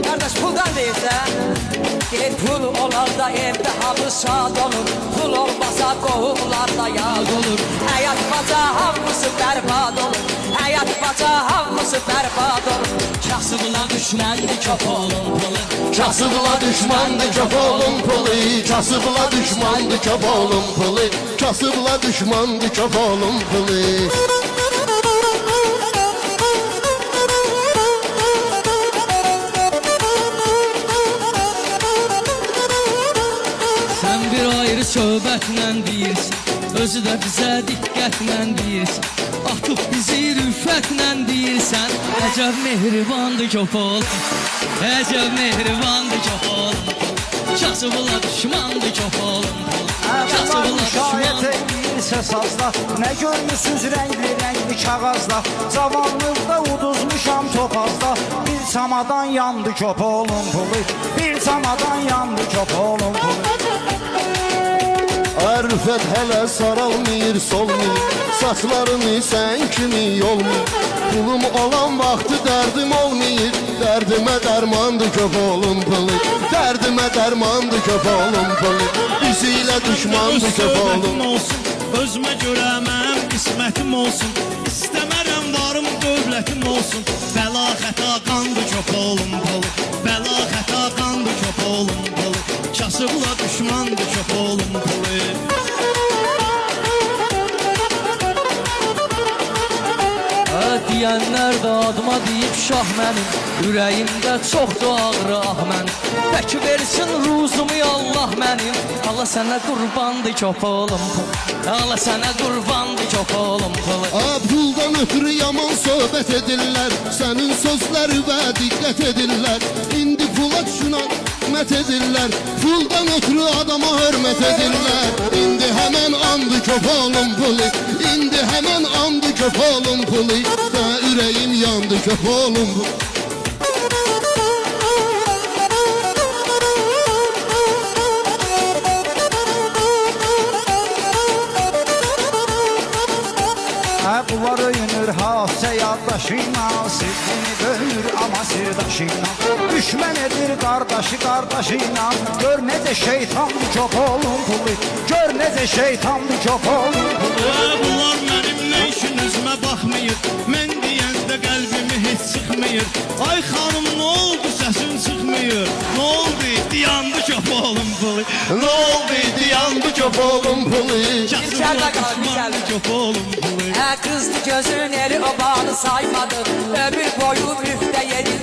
Kardeş puldan deyirsən, pul olar da evdə hamı şad olur. Pul olmasa qohumlar da yad olur. Həyat baca hamısı bərbad olur. Həyat baca hamısı bərbad olur. Kasıbla düşməndir köp olun pulu. Kasıbla düşmandı köp olun pulu. Kasıbla düşmandı köp olun pulu. Kasıbla düşmandı köp olun pulu. Sən bir ayrı söhbətlə deyirsən, özü də bizə diqqətlə deyirsən. Atıb bizi rüfətlə deyirsən, əcəb mehribandır köp olun. Əcəb mehribandır köp olun. Kasıbla düşmandır köp olun. Kasıbla düşmandır. Edirsə sazla, nə görmüsüz rəngli kağızla. Cavanlıqda uduzmuşam topazda. Bir çamadan yandı köp olun pulu. Bir çamadan yandı köp olun pulu. Ərfət hələ saralmır, solmur. Saçlarını sən kimi yolmur. Pulum olan vaxtı dərdim olmayır. Dərdimə dərmandı köp olun pulu. Dərdimə dərmandı köp olun pulu. Bizi ilə düşmandı köp olun. Özümə görə mənim qismətim olsun. İstəmərəm varım dövlətim olsun. Bəla xəta qandı köp olun pulu. Bəla xəta qandı köp olun pulu. Kasıbla düşmandı köp olun pulu. Deyənlər də adıma deyib şah mənim. Ürəyimdə çoxdur ağrı ah mənim. Pəki versin ruzumu Allah mənim. Allah sənə qurbandı köp olun pulu. Allah sənə qurbandı köp olun pulu. Puldan ötürü yaman söhbət edirlər. Sənin sözləri və diqqət edirlər. İndi pula düşünmət edirlər. Puldan ötürü adama hörmət edirlər. İndi həmən andı köp olun pulu. İndi həmən andı köp olun pulu. Və ürəyim yandı köp olun pulu. Bunlar öyünür hasə yaddaşıyla. Sirrini bölür ama sirdaşıyla. Düşmən edir qardaşıyla. Gör necə şeytandı köp olun pulu. Gör necə şeytandı köp olun pulu. Bunlar mənim nə işin üzümə baxmayır. Mən deyəndə qəlbimi heç sıxmayır. Ay xanım nə oldu səsin çıxmıyor. Nə oldu diyandı köp olun pulu. Nə oldu diyandı köp olun pulu. Kasıbla düşmandı köp olun pulu. Kızdı gözün eri o bağını saymadı. Ömür boyu müftə yedi.